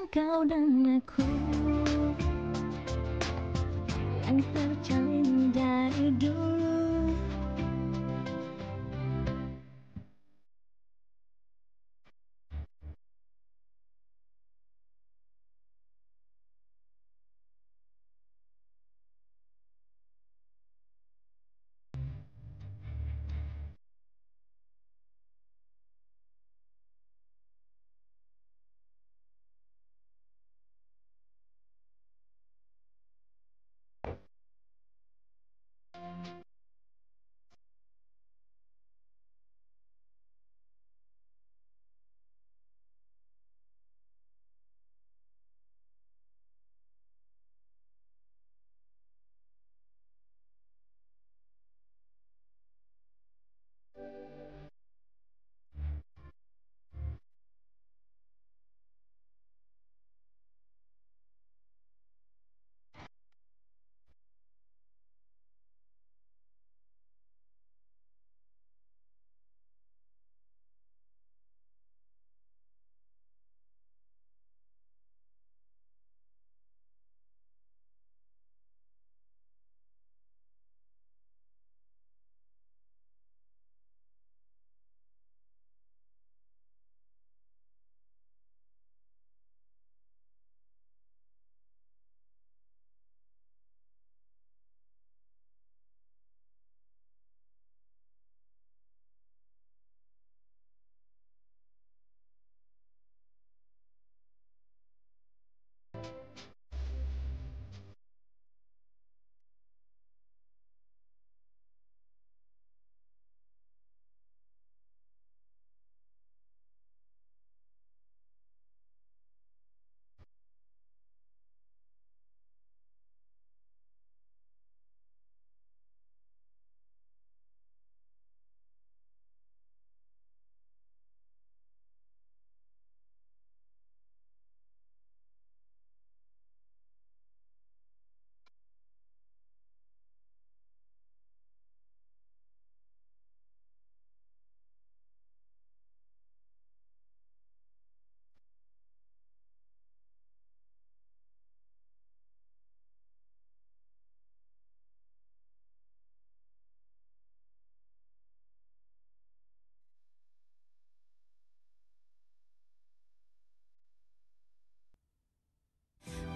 kau dan aku yang terjalin dari dulu.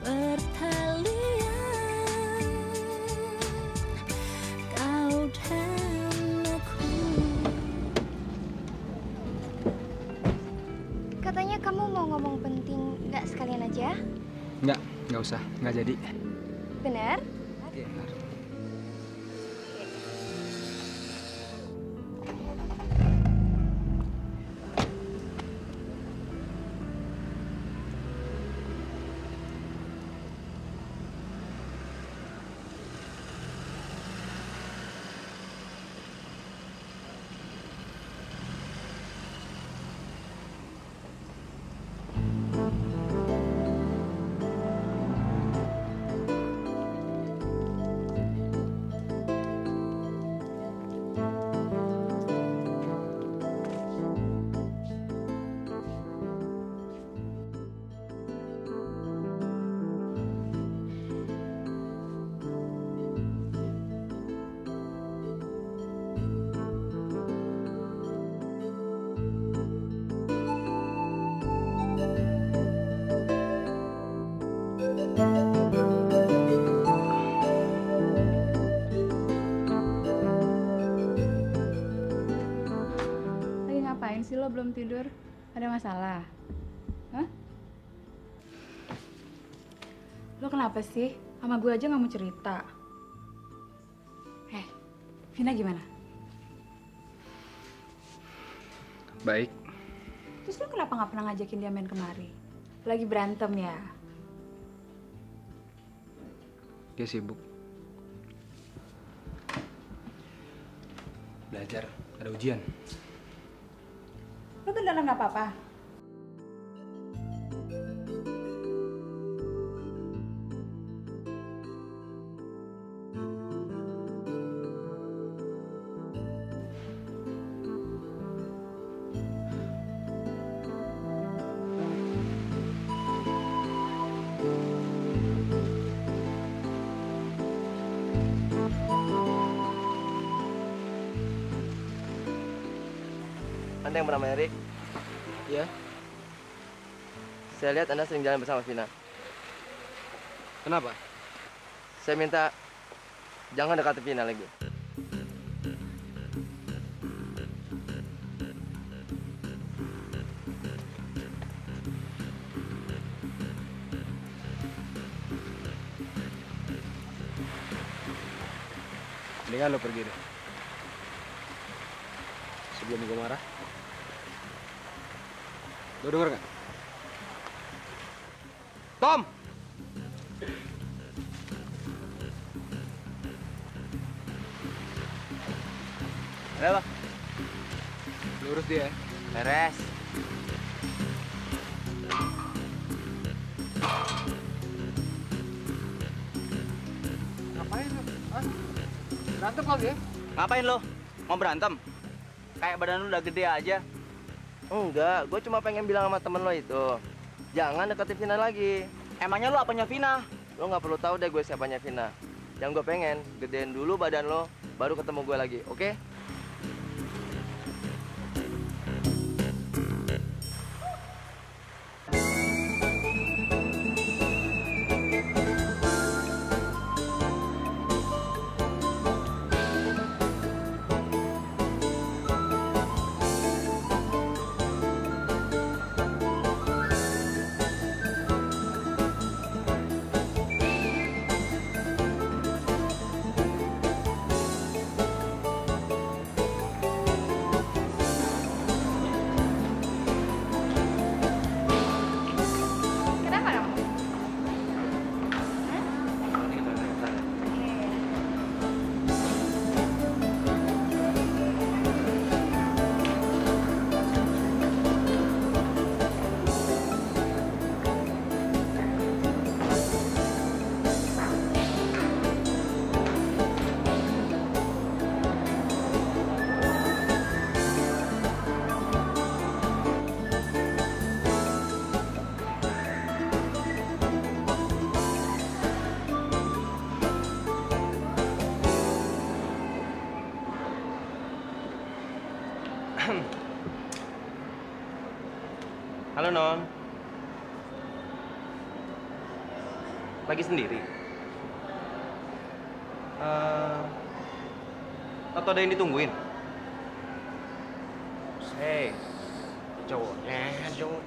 Pertalian kau dan aku. Katanya kamu mau ngomong penting, nggak sekalian aja? Nggak usah, nggak jadi. Benar? Iya, benar. Lagi ngapain sih lo belum tidur? Ada masalah? Hah? Lo kenapa sih? Sama gue aja nggak mau cerita. Vina gimana? Baik. Terus lo kenapa nggak pernah ngajakin dia main kemari? Lagi berantem ya? Dia sibuk. Belajar, ada ujian. Lo beneran nggak apa-apa? Anda yang bernama Erik? Iya. Saya lihat Anda sering jalan bersama Vina. Kenapa? Saya minta jangan dekati Vina lagi. Mendingan lo pergi deh. Sebelum gue marah. Lo denger gak? Tom! Ada apa? Lo urus dia ya. Beres. Ngapain lo? Hah? Berantem lagi ya? Ngapain lo? Mau berantem? Kayak badan lu udah gede aja. Enggak, gue cuma pengen bilang sama temen lo itu. Jangan deketin Vina lagi. Emangnya lu apanya Vina? Lo nggak perlu tahu deh gue siapanya Vina. Yang gue pengen, gedein dulu badan lo, baru ketemu gue lagi, oke? Kenapa dong? Halo Non. Lagi sendiri? Atau ada yang ditungguin? Hei, cowoknya. Halo.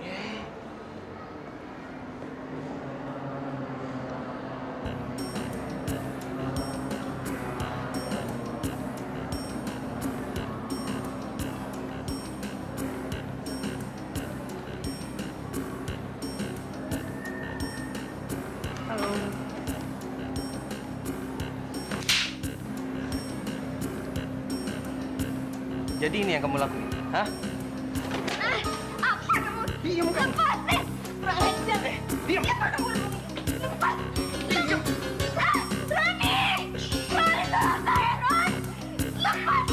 Jadi ini yang kamu lakuin, hah? Apa kamu? Diam kamu. Lepasin! Kurang ajar. Diam. Apa kamu? Lepas! Diam! Rani! Rani, tolong saya, Ron! Lepas!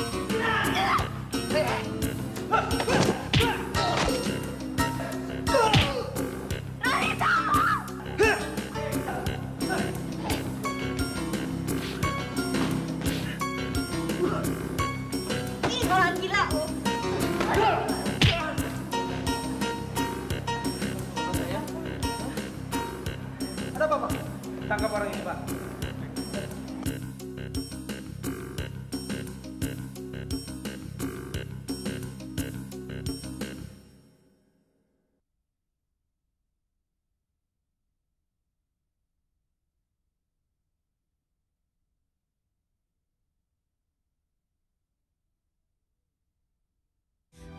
Rani, tolong! Ih, orang gila, oh. Ada apa, Pak? Tangkap orang ini, Pak.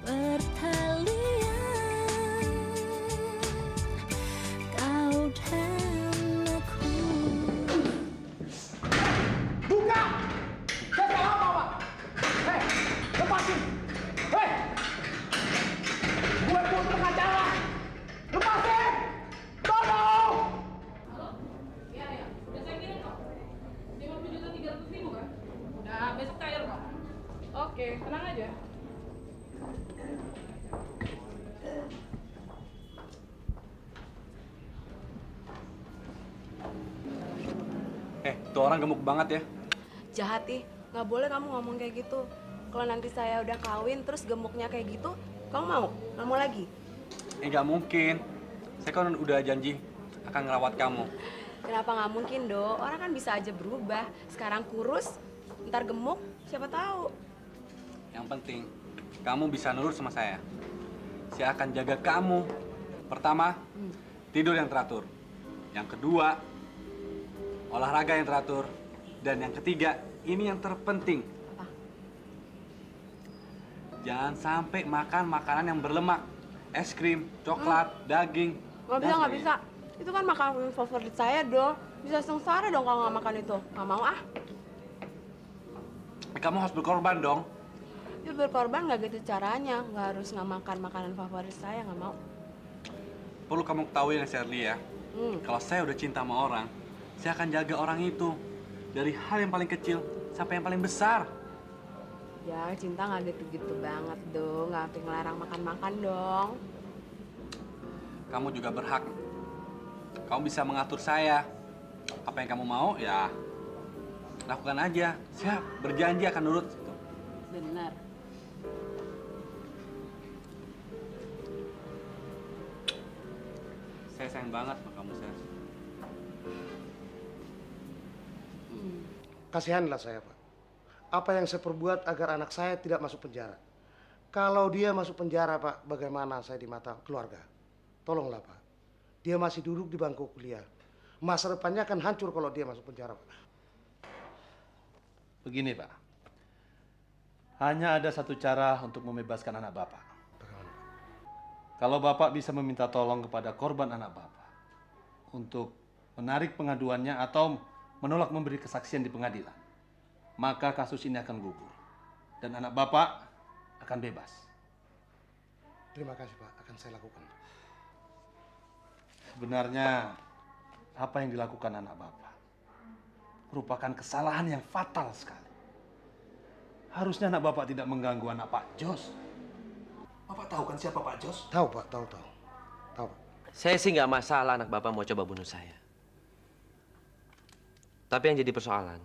Pertalian kau dan aku. Buka! Saya salah apa, Pak? Hei, lepasin! Hei! Gue pun pengacara! Lepasin! Tolong! Iya, ya. Udah saya kirim kok. 50.300.000 kan? Udah besok cair kok. Oke, tenang aja. Tuh orang gemuk banget ya. Jahat ih, nggak boleh kamu ngomong kayak gitu. Kalau nanti saya udah kawin terus gemuknya kayak gitu, Kamu mau? Nggak mau lagi? Nggak mungkin. Saya kan udah janji akan ngerawat kamu. Kenapa nggak mungkin, Do? Orang kan bisa aja berubah. Sekarang kurus, ntar gemuk, siapa tahu. Yang penting, kamu bisa nurut sama saya. Saya akan jaga kamu. Pertama, tidur yang teratur. Yang kedua, olahraga yang teratur. Dan yang ketiga, ini yang terpenting. Apa? Jangan sampai makan makanan yang berlemak. Es krim, coklat, daging. Nggak bisa, nggak bisa. Itu kan makanan favorit saya, Do. Bisa sengsara dong kalau nggak makan itu. Nggak mau ah. Kamu harus berkorban dong. Ya berkorban nggak gitu caranya. Nggak harus nggak makan makanan favorit saya, nggak mau. Perlu kamu ketahui ya, Shirley ya. Kalau saya udah cinta sama orang, saya akan jaga orang itu. Dari hal yang paling kecil sampai yang paling besar. Ya, cinta nggak gitu-gitu banget, Do. Nggak sampai ngelarang makan-makan dong. Kamu juga berhak. Kamu bisa mengatur saya. Apa yang kamu mau, ya lakukan aja. Saya berjanji akan nurut. Benar. Saya sayang banget sama kamu, Sir. Kasihanlah saya, Pak. Apa yang saya perbuat agar anak saya tidak masuk penjara? Kalau dia masuk penjara, Pak, bagaimana saya di mata keluarga? Tolonglah, Pak. Dia masih duduk di bangku kuliah. Masa depannya akan hancur kalau dia masuk penjara, Pak. Begini, Pak. Hanya ada satu cara untuk membebaskan anak Bapak. Bagaimana, Pak? Kalau Bapak bisa meminta tolong kepada korban anak Bapak untuk menarik pengaduannya atau menolak memberi kesaksian di pengadilan, maka kasus ini akan gugur dan anak Bapak akan bebas. Terima kasih, Pak. Akan saya lakukan. Sebenarnya apa yang dilakukan anak Bapak merupakan kesalahan yang fatal sekali. Harusnya anak Bapak tidak mengganggu anak Pak Jos. Bapak tahu kan siapa Pak Jos? Tahu, Pak. Tahu. Tahu, Pak. Saya sih nggak masalah anak Bapak mau coba bunuh saya. Tapi yang jadi persoalan,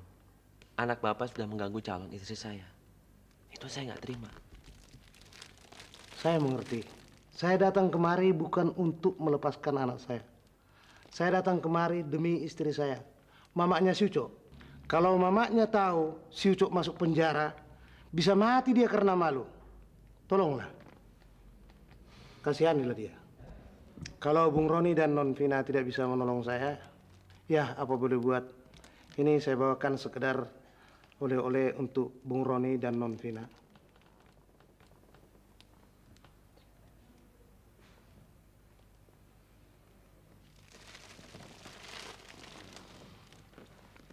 anak Bapak sudah mengganggu calon istri saya. Itu saya nggak terima. Saya mengerti. Saya datang kemari bukan untuk melepaskan anak saya. Saya datang kemari demi istri saya, mamaknya si Ucok. Kalau mamaknya tahu si Ucok masuk penjara, bisa mati dia karena malu. Tolonglah. Kasihanilah dia. Kalau Bung Roni dan Non Vina tidak bisa menolong saya, ya apa boleh buat. Ini saya bawakan sekedar oleh-oleh untuk Bung Roni dan Non Vina.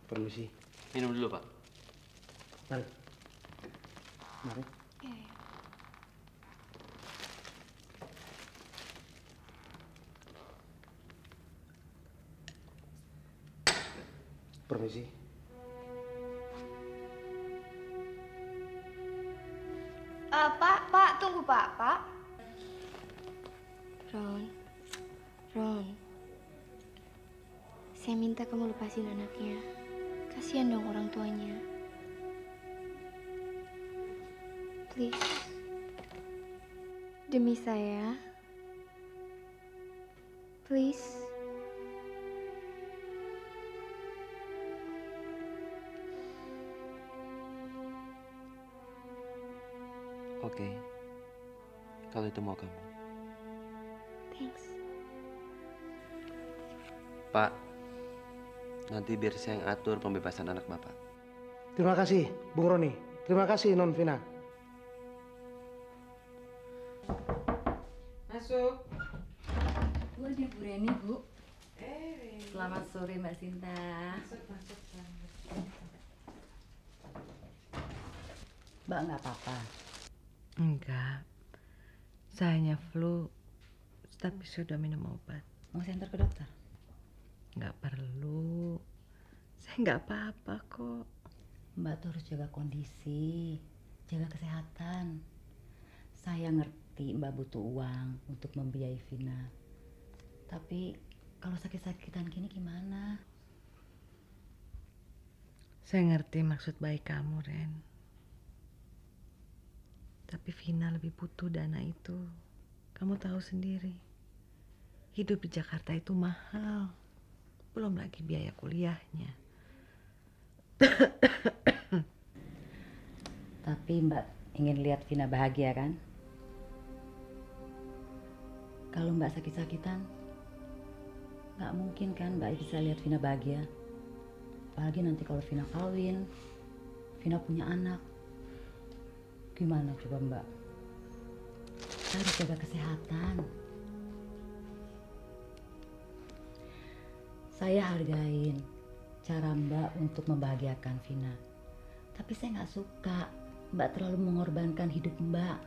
Permisi. Minum dulu, Pak. Mari. Mari. Permisi. Pak, tunggu, Pak. Ron. Saya minta kamu lepasin anaknya. Kasihan dong orang tuanya. Please. Demi saya. Please. Oke. Kalau itu mau kamu. Thanks. Pak, nanti biar saya yang atur pembebasan anak Bapak. Terima kasih, Bung Roni. Terima kasih, Non Vina. Masuk. Bu, ini Bu Reni, Bu. Selamat sore, Mbak Sinta. Masuk. Mbak nggak apa-apa. Enggak. Saya hanya flu, tapi sudah minum obat. Mau saya antar ke dokter? Nggak perlu. Saya nggak apa-apa kok. Mbak tuh harus jaga kondisi, jaga kesehatan. Saya ngerti Mbak butuh uang untuk membiayai Vina. Tapi kalau sakit-sakitan gini gimana? Saya ngerti maksud baik kamu, Ren. Tapi Vina lebih butuh dana itu. Kamu tahu sendiri. Hidup di Jakarta itu mahal. Belum lagi biaya kuliahnya. Tapi Mbak ingin lihat Vina bahagia kan? Kalau Mbak sakit-sakitan, nggak mungkin kan Mbak bisa lihat Vina bahagia. Apalagi nanti kalau Vina kawin, Vina punya anak. Gimana coba Mbak? Kita harus jaga kesehatan. Saya hargain cara Mbak untuk membahagiakan Vina. Tapi saya nggak suka Mbak terlalu mengorbankan hidup Mbak.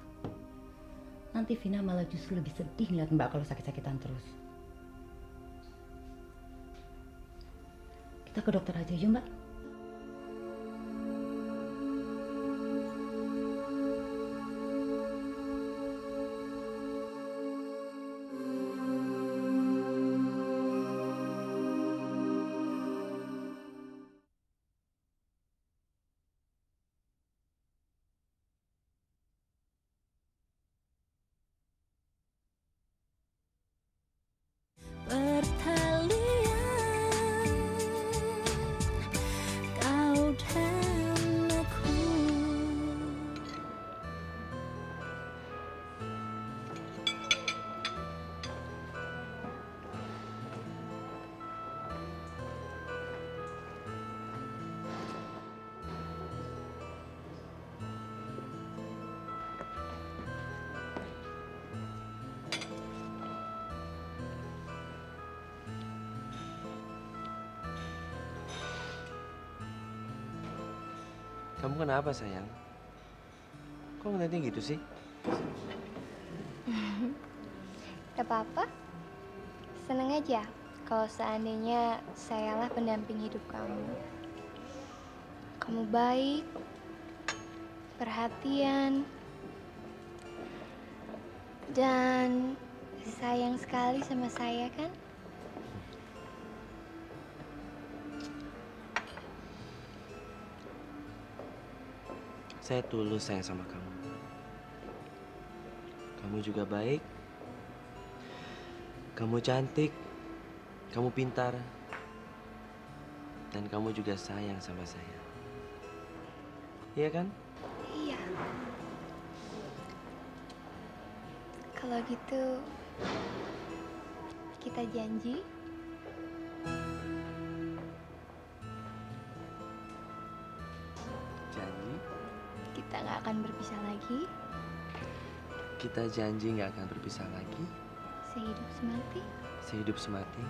Nanti Vina malah justru lebih sedih ngeliat Mbak kalau sakit-sakitan terus. Kita ke dokter aja yuk Mbak. Kamu kenapa sayang? Kok ngeliatnya gitu sih? Gak apa-apa. Seneng aja kalau seandainya sayalah pendamping hidup kamu. Kamu baik, perhatian, dan sayang sekali sama saya kan? Saya tulus sayang sama kamu. Kamu juga baik. Kamu cantik. Kamu pintar. Dan kamu juga sayang sama saya. Iya kan? Iya. Kalau gitu, kita janji. Janji? Kita nggak akan berpisah lagi. Kita janji nggak akan berpisah lagi. Sehidup semati. Sehidup semati.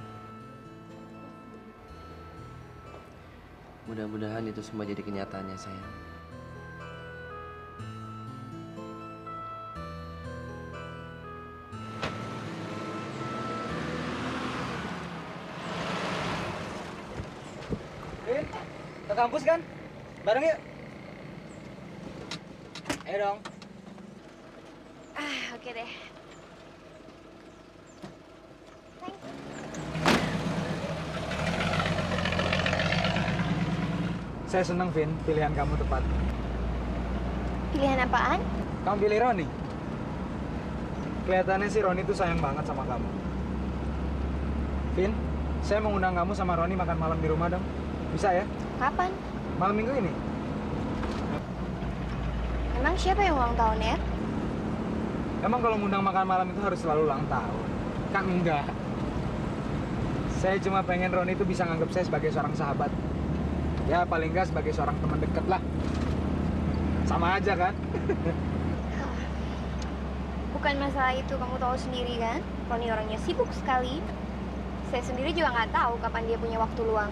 Mudah-mudahan itu semua jadi kenyataannya, sayang. Ke kampus kan? Bareng yuk. Ayo dong. Oke deh. Saya senang, Vin. Pilihan kamu tepat. Pilihan apaan? Kamu pilih Roni. Kelihatannya si Roni tuh sayang banget sama kamu. Vin, saya mau undang kamu sama Roni makan malam di rumah dong. Bisa ya? Kapan? Malam minggu ini. Emang siapa yang ulang tahun ya? Emang kalau ngundang makan malam itu harus selalu ulang tahun? Kan enggak. Saya cuma pengen Roni itu bisa nganggap saya sebagai seorang sahabat. Ya paling nggak sebagai seorang teman dekat lah. Sama aja kan? Bukan masalah itu, kamu tahu sendiri kan? Roni orangnya sibuk sekali. Saya sendiri juga nggak tahu kapan dia punya waktu luang.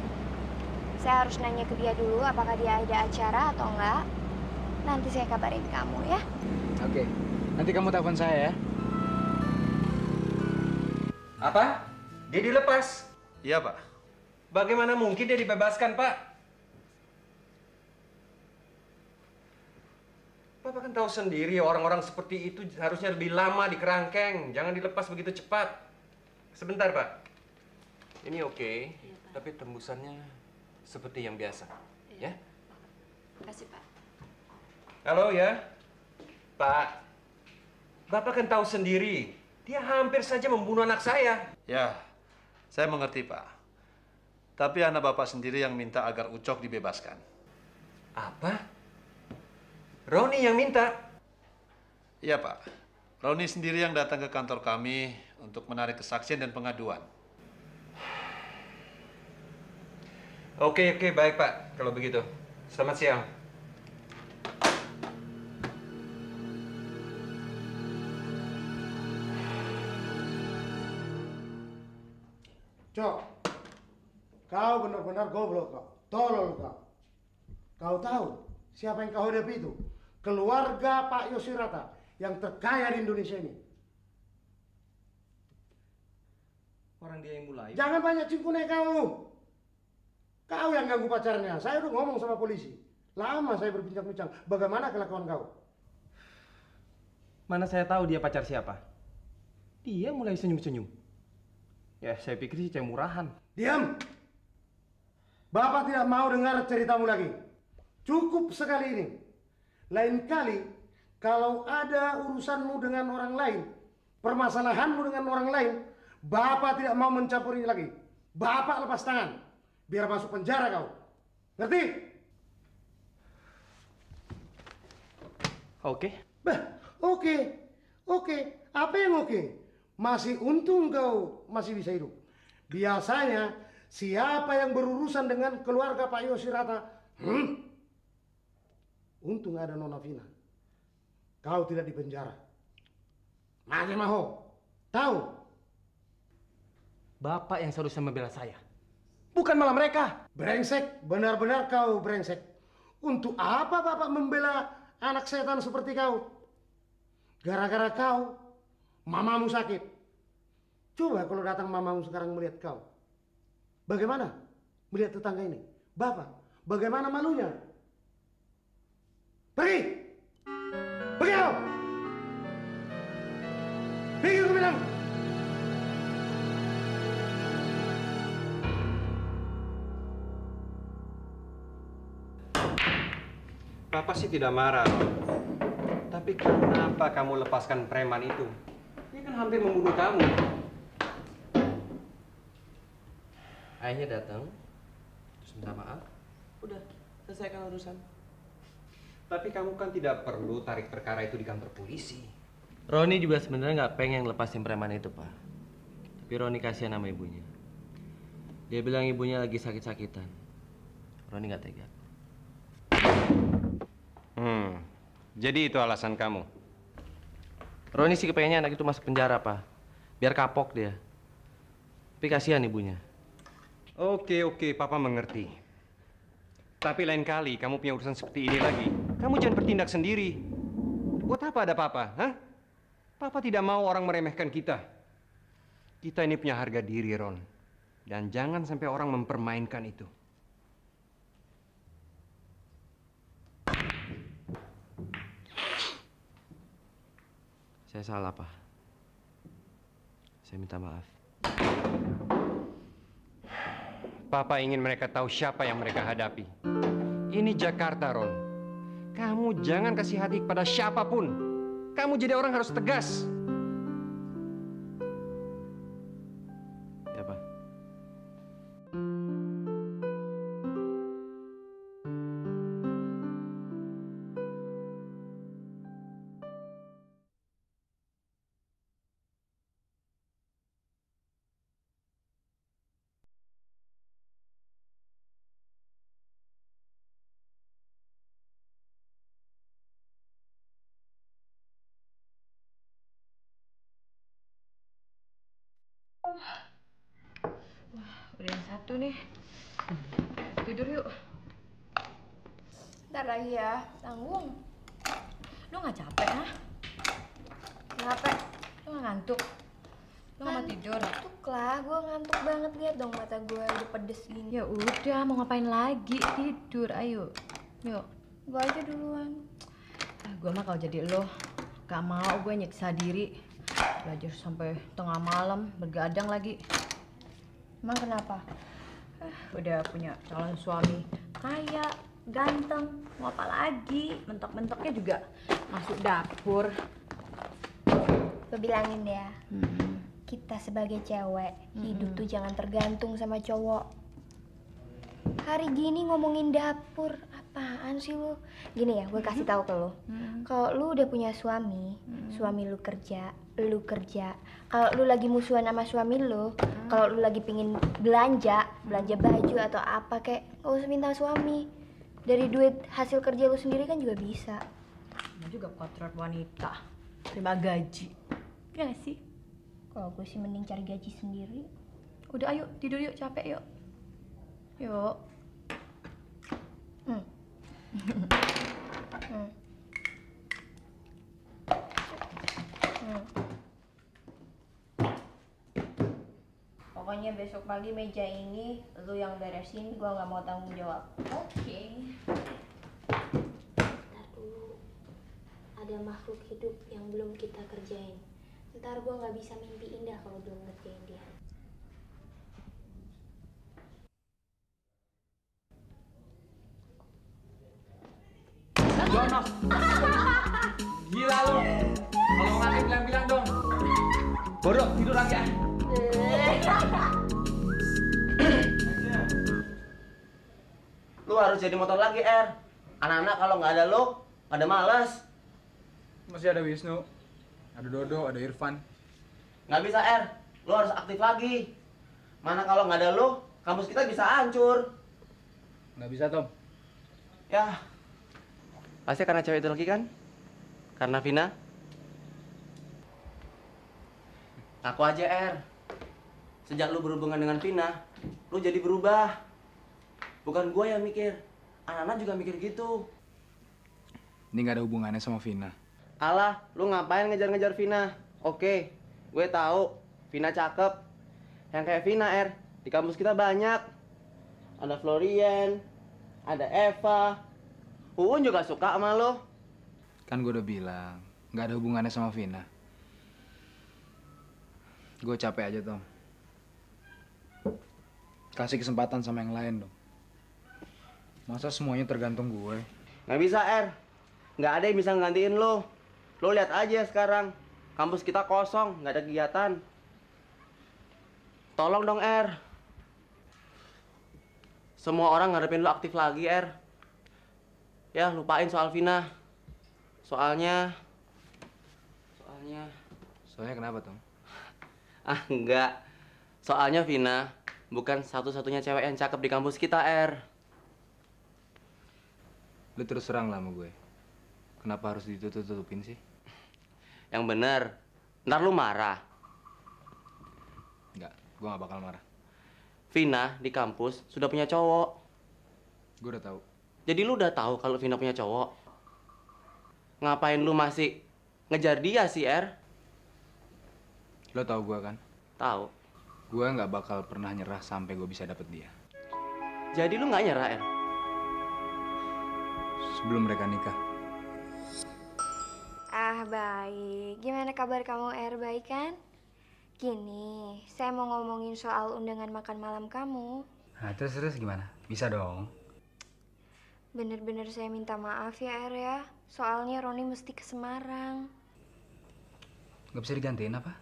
Saya harus nanya ke dia dulu apakah dia ada acara atau enggak. Nanti saya kabarin kamu ya. Oke, nanti kamu telepon saya ya. Apa? Dia dilepas? Iya, Pak. Bagaimana mungkin dia dibebaskan, Pak? Bapak kan tahu sendiri orang-orang seperti itu harusnya lebih lama di kerangkeng. Jangan dilepas begitu cepat. Sebentar, Pak. Ini oke, tapi tembusannya seperti yang biasa. Ya? Terima kasih, Pak. Halo, ya? Pak, Bapak kan tahu sendiri, dia hampir saja membunuh anak saya. Ya, saya mengerti, Pak. Tapi anak Bapak sendiri yang minta agar Ucok dibebaskan. Apa? Roni yang minta? Iya, Pak. Roni sendiri yang datang ke kantor kami untuk menarik kesaksian dan pengaduan. Oke, baik Pak, kalau begitu. Selamat siang. Cok, kau benar-benar goblok kau. Tolol kau. Kau tahu siapa yang kau hadapi itu? Keluarga Pak Yosirata yang terkaya di Indonesia ini. Orang dia yang mulai. Jangan banyak cingkune kau. Kau yang ganggu pacarnya. Saya udah ngomong sama polisi. Lama saya berbincang-bincang. Bagaimana kelakuan kau? Mana saya tahu dia pacar siapa? Dia mulai senyum-senyum. Ya, saya pikir sih cewek murahan. Diam! Bapak tidak mau dengar ceritamu lagi. Cukup sekali ini. Lain kali, kalau ada urusanmu dengan orang lain, permasalahanmu dengan orang lain, Bapak tidak mau mencampuri lagi. Bapak lepas tangan. Biar masuk penjara kau. Ngerti? Oke. Bah, oke. Apa yang oke? Masih untung kau masih bisa hidup. Biasanya siapa yang berurusan dengan keluarga Pak Yosirata, untung ada Nona Vina. Kau tidak dipenjara. Maje maho. Tahu? Bapak yang seharusnya membela saya. Bukan malah mereka. Brengsek, benar-benar kau brengsek. Untuk apa Bapak membela anak setan seperti kau? Gara-gara kau, mamamu sakit. Coba kalau datang mamamu sekarang melihat kau. Bagaimana melihat tetangga ini? Bapak, bagaimana malunya? Pergi! Pergi kau! Pergi aku bilang! Papa sih tidak marah. Tapi kenapa kamu lepaskan preman itu? Dia kan hampir membunuh kamu. Ayahnya datang, terus minta maaf. Udah, selesaikan urusan. Tapi kamu kan tidak perlu tarik perkara itu di kantor polisi. Roni juga sebenarnya nggak pengen lepasin preman itu, Pak. Tapi Roni kasihan sama ibunya. Dia bilang ibunya lagi sakit-sakitan. Roni nggak tega. Jadi itu alasan kamu? Roni sih kepengennya anak itu masuk penjara, Pak. Biar kapok dia. Tapi kasihan ibunya. Oke, Papa mengerti. Tapi lain kali kamu punya urusan seperti ini lagi, kamu jangan bertindak sendiri. Buat apa ada Papa? Hah? Papa tidak mau orang meremehkan kita. Kita ini punya harga diri, Ron. Dan jangan sampai orang mempermainkan itu. Saya salah, Pak. Saya minta maaf. Papa ingin mereka tahu siapa yang mereka hadapi. Ini Jakarta, Ron. Kamu jangan kasih hati kepada siapapun. Kamu jadi orang harus tegas. Ya, Pak. Wah, udah yang satu nih. Tidur yuk. Ntar lagi ya, tanggung. Lo nggak capek, ha? Capek. Lo nggak ngantuk? Lo nggak mau tidur? Ngantuk lah, gue ngantuk banget. Lihat dong mata gue udah pedes gini. Ya udah, mau ngapain lagi? Tidur, ayo. Yuk. Gue aja duluan. Gue mah kalau jadi lo, gak mau gue nyiksa diri. Belajar sampai tengah malam, bergadang lagi. Emang kenapa? Udah punya calon suami kaya, ganteng, mau apa lagi? Mentok-mentoknya juga masuk dapur. Gue bilangin deh ya, kita sebagai cewek, hidup tuh jangan tergantung sama cowok. Hari gini ngomongin dapur, apaan sih lu? Gini ya, gue kasih tahu ke lu. Kalau lu udah punya suami, suami lu kerja, lu kerja. Kalau lu lagi musuhan sama suami lu, kalau lu lagi pingin belanja baju atau apa kek, gak usah minta suami. Dari duit hasil kerja lu sendiri kan juga bisa. Ini juga kontrak wanita, terima gaji. Ya gak sih? Kalau gue sih mending cari gaji sendiri. Udah ayo, tidur yuk, capek yuk. Yuk. Pokoknya besok pagi meja ini lu yang beresin, gue nggak mau tanggung jawab. Oke. Ntar dulu, ada makhluk hidup yang belum kita kerjain. Ntar gue nggak bisa mimpi indah kalau belum ngerjain dia. Jono, gila lu. Kalau ngantuk bilang-bilang dong. Bodoh, tidur lagi ah. Lu harus jadi motor lagi, Er. Anak-anak kalau nggak ada lu, pada malas. Masih ada Wisnu, ada Dodo, ada Irfan. Nggak bisa, Er. Lu harus aktif lagi. Mana kalau nggak ada lu, kampus kita bisa hancur. Nggak bisa, Tom. Ya. Pasti karena cewek itu lagi kan? Karena Vina? Aku aja, Er. Sejak lu berhubungan dengan Vina, lu jadi berubah. Bukan gua yang mikir, anak-anak juga mikir gitu. Ini nggak ada hubungannya sama Vina. Alah, lu ngapain ngejar-ngejar Vina? Oke, gue tahu Vina cakep. Yang kayak Vina, Er, di kampus kita banyak. Ada Florian, ada Eva. Uun juga suka sama lo. Kan gue udah bilang, nggak ada hubungannya sama Vina. Gue capek aja, Tom. Kasih kesempatan sama yang lain dong. Masa semuanya tergantung gue? Nggak bisa, Er. Nggak ada yang bisa ngantiin lo. Lo lihat aja sekarang. Kampus kita kosong, nggak ada kegiatan. Tolong dong, Er. Semua orang ngarepin lo aktif lagi, Er. Ya, lupain soal Vina. Soalnya kenapa, Tom? Ah, enggak. Soalnya Vina bukan satu-satunya cewek yang cakep di kampus kita, Er. Lu terus serang lah sama gue. Kenapa harus ditutup-tutupin sih? Yang bener. Ntar lu marah. Enggak, gue gak bakal marah. Vina di kampus sudah punya cowok. Gue udah tahu. Jadi lu udah tahu kalau Vina punya cowok? Ngapain lu masih ngejar dia sih, Er? Lo tahu gue kan? Tahu. Gue nggak bakal pernah nyerah sampai gue bisa dapet dia. Jadi lu nggak nyerah, Er? Sebelum mereka nikah. Ah, baik. Gimana kabar kamu, Er? Baik kan? Gini, saya mau ngomongin soal undangan makan malam kamu. Nah, terus gimana? Bisa dong. Bener-bener saya minta maaf ya, Er ya. Soalnya Roni mesti ke Semarang. Gak bisa digantiin apa?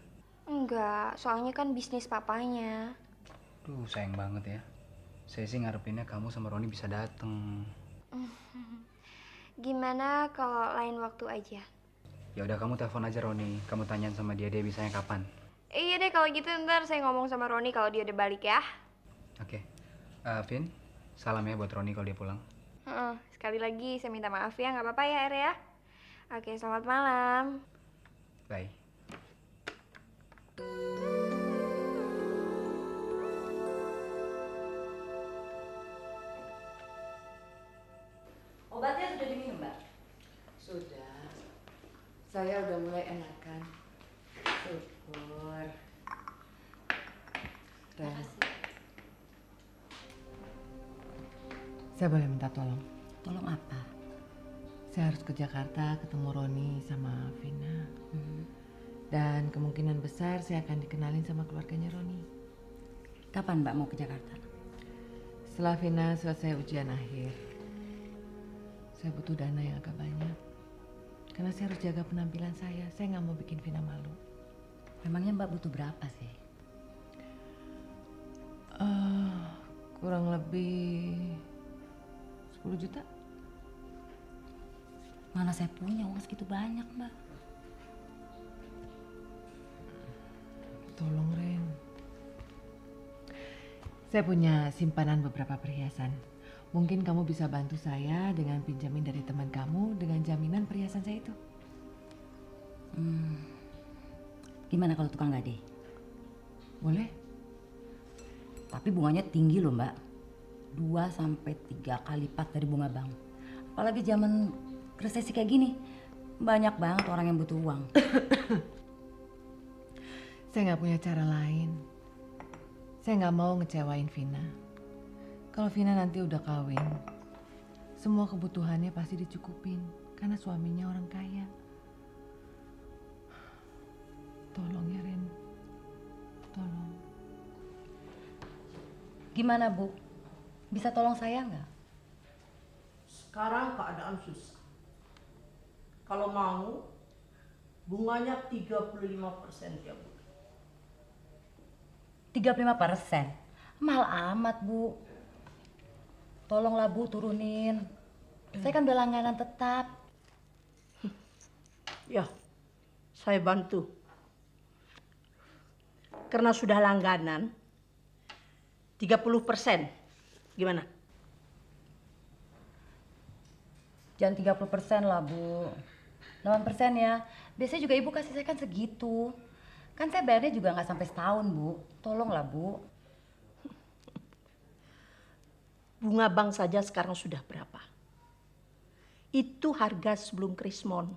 Enggak, soalnya kan bisnis papanya. Duh, sayang banget ya. Saya sih ngarepinnya kamu sama Roni bisa dateng. Gimana kalau lain waktu aja? Ya udah, kamu telepon aja Roni. Kamu tanyain sama dia bisanya kapan. Iya deh, kalau gitu ntar saya ngomong sama Roni kalau dia udah balik ya. Oke. Vin, salam ya buat Roni kalau dia pulang. Sekali lagi saya minta maaf ya, nggak apa-apa ya, Er ya. Oke, selamat malam. Bye. Obatnya sudah diminum, Mbak? Sudah. Saya udah mulai enakan. Syukur. Saya boleh minta tolong? Tolong apa? Saya harus ke Jakarta ketemu Roni sama Vina. Dan kemungkinan besar saya akan dikenalin sama keluarganya Roni. Kapan Mbak mau ke Jakarta? Setelah Vina selesai ujian akhir. Saya butuh dana yang agak banyak. Karena saya harus jaga penampilan saya. Saya nggak mau bikin Vina malu. Memangnya Mbak butuh berapa sih? Kurang lebih 10 juta. Mana saya punya uang segitu banyak, Mbak. Tolong, Ren. Saya punya simpanan beberapa perhiasan. Mungkin kamu bisa bantu saya dengan pinjamin dari teman kamu dengan jaminan perhiasan saya itu. Gimana kalau tukang gade? Boleh. Tapi bunganya tinggi loh, Mbak. 2-3 kali lipat dari bunga bank. Apalagi zaman resesi kayak gini, banyak banget orang yang butuh uang. Saya nggak punya cara lain. Saya nggak mau ngecewain Vina. Kalau Vina nanti udah kawin, semua kebutuhannya pasti dicukupin karena suaminya orang kaya. Tolong ya, Ren. Tolong. Gimana, Bu? Bisa tolong saya nggak? Sekarang keadaan susah. Kalau mau, bunganya 35% ya, Bu. 35%? Mahal amat, Bu. Tolonglah, Bu, turunin. Saya kan udah langganan tetap. Ya, saya bantu. Karena sudah langganan, 30%. Gimana? Jangan 30% lah, Bu. 8% ya. Biasanya juga Ibu kasih saya kan segitu. Kan saya bayarnya juga nggak sampai setahun, Bu. Tolonglah, Bu. Bunga bank saja sekarang sudah berapa? Itu harga sebelum Krismon.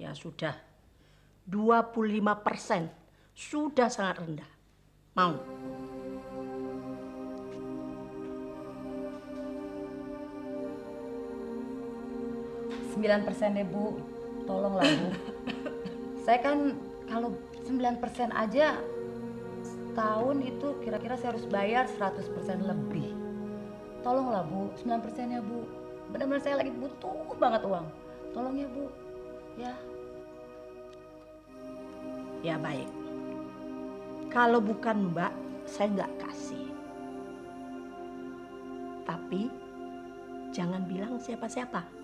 Ya sudah, 25%. Sudah sangat rendah. Mau? %9 deh, Bu. Tolonglah, Bu. Saya kan kalau 9% aja setahun itu kira-kira saya harus bayar 100% lebih. Tolonglah, Bu. 9% ya, Bu. Benar-benar saya lagi butuh banget uang. Tolong ya, Bu. Ya. Ya baik. Kalau bukan Mbak, saya nggak kasih. Tapi jangan bilang siapa-siapa.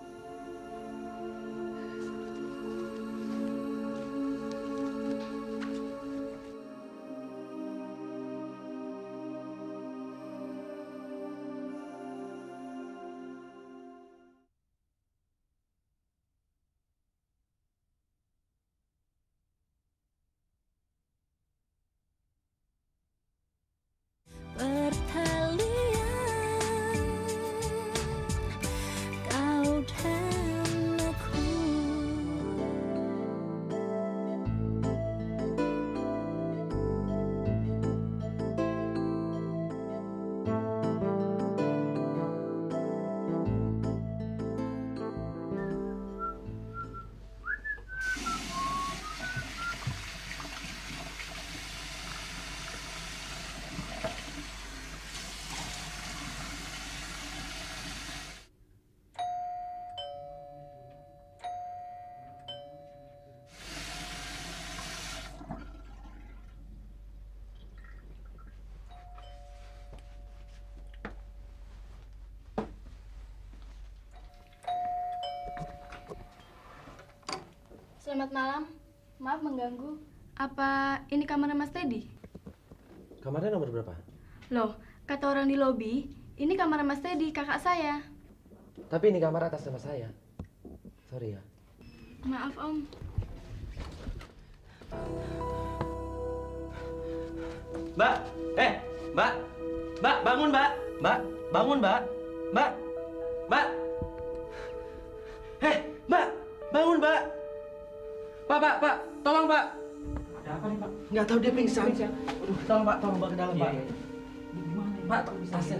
Selamat malam, maaf mengganggu. Apa ini kamarnya Mas Teddy? Kamarnya nomor berapa? Loh, kata orang di lobi, ini kamarnya Mas Teddy, kakak saya. Tapi ini kamar atas nama saya. Sorry ya. Maaf, Om. Mbak, Mbak, Mbak, bangun, Mbak, Mbak, bangun, Mbak, Mbak, Mbak, Mbak, bangun, Mbak. Pak, tolong, Pak. Ada apa nih, Pak? Nggak tahu, dia pingsan. Aduh, tolong, Pak, tolong, Pak, ke dalam, Pak. Gimana, Pak? Tasnya.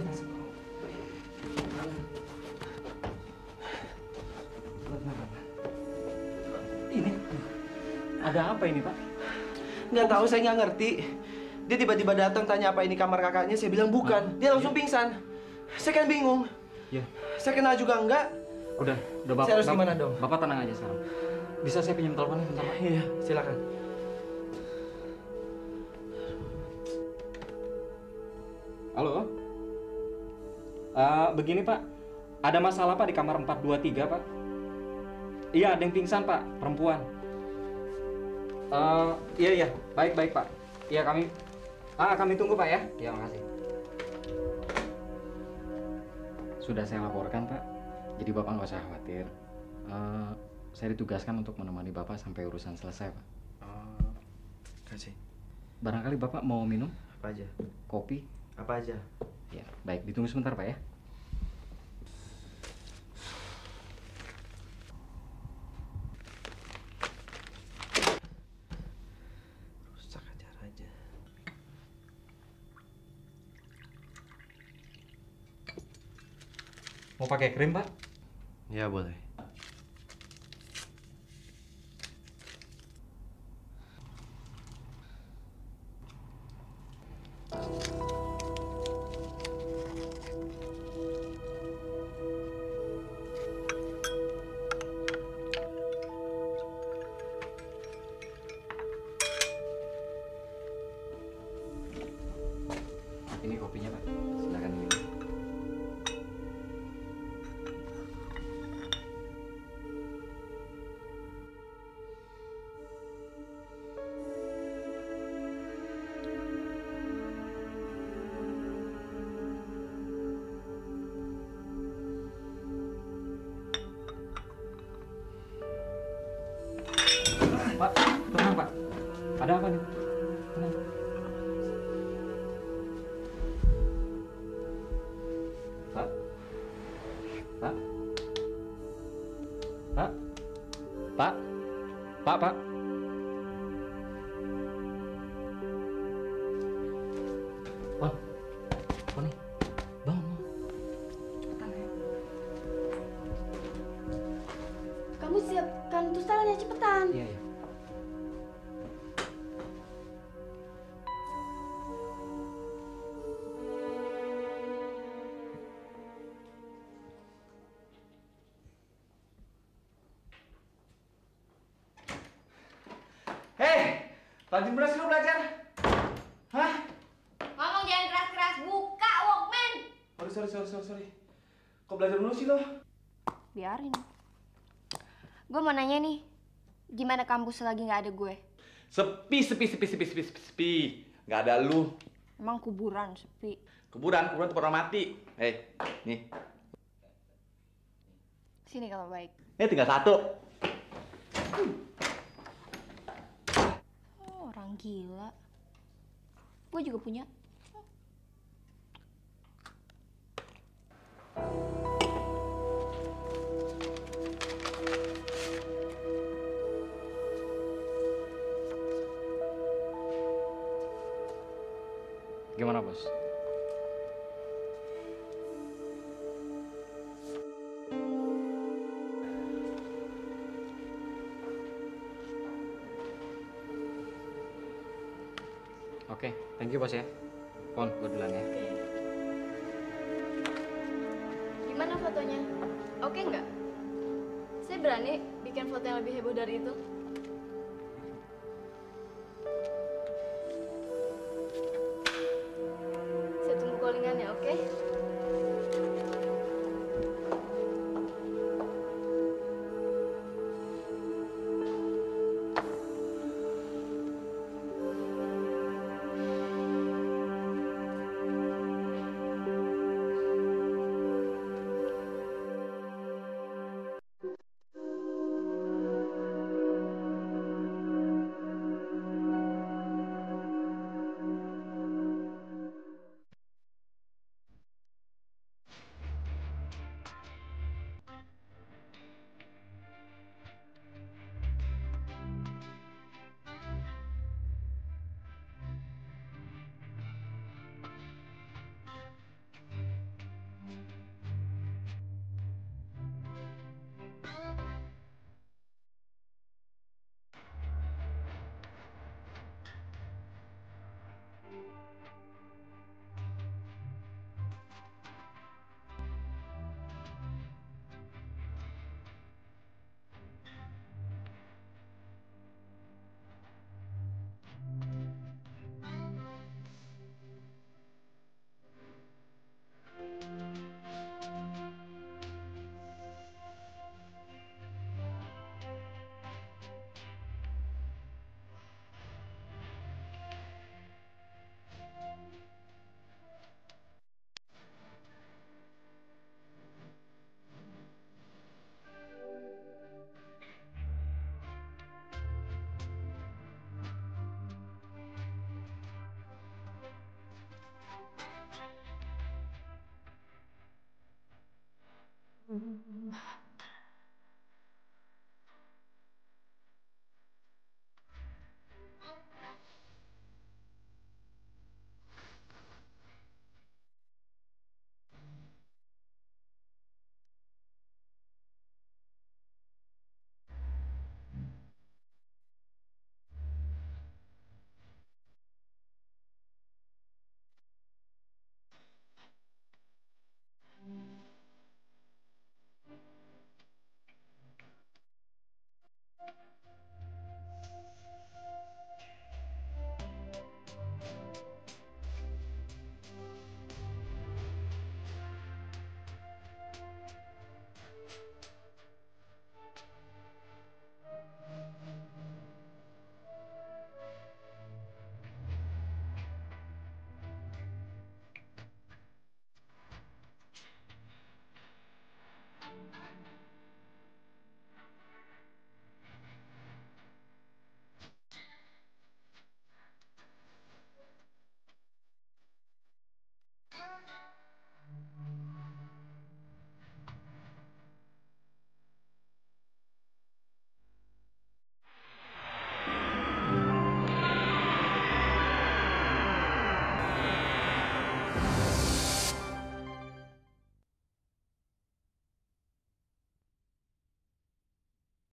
Ini, ada apa ini, Pak? Nggak tahu, saya nggak ngerti. Dia tiba-tiba datang tanya apa ini kamar kakaknya, saya bilang bukan. Dia langsung pingsan. Saya kan bingung. Ya. Saya kenal juga enggak. Udah Bapak. Saya harus gimana dong? Bapak tenang aja sekarang. Bisa saya pinjam teleponnya bentar, Pak? Iya, silakan. Halo? Begini Pak, ada masalah Pak di kamar 423 Pak. Iya, ada yang pingsan Pak, perempuan. Iya, baik Pak. Iya kami tunggu Pak ya. Iya, makasih. Sudah saya laporkan Pak, jadi Bapak nggak usah khawatir. Saya ditugaskan untuk menemani Bapak sampai urusan selesai Pak. Kasih. Barangkali Bapak mau minum? Apa aja? Kopi? Apa aja? Ya, baik. Ditunggu sebentar Pak ya. Rusak aja. Mau pakai krim Pak? Ya boleh. Ini kopinya Pak, silakan minum. Pak, tenang Pak. Ada apa nih? Tenang. Pak? Pak? Pak? Pak? Pak? Poni, bangun. Cepetan ya. Kamu siapkan tustalnya cepetan. Iya. Rajin bener sih lu belajar. Hah? Ngomong jangan keras-keras, buka Walkman. Sorry. Kok belajar mulu sih lo? Biarin. Gue mau nanya nih, gimana kampus lagi nggak ada gue? Sepi. Nggak ada lu. Emang kuburan sepi. Kuburan tempat orang mati. Hei, nih. Sini kalau baik. Tinggal satu. Orang gila. Gue juga punya. Gimana bos? Oke, thank you bos ya. Pon, gue duluan ya. Gimana fotonya? Oke nggak? Saya berani bikin foto yang lebih heboh dari itu. Saya tunggu callingannya, oke? Hmm.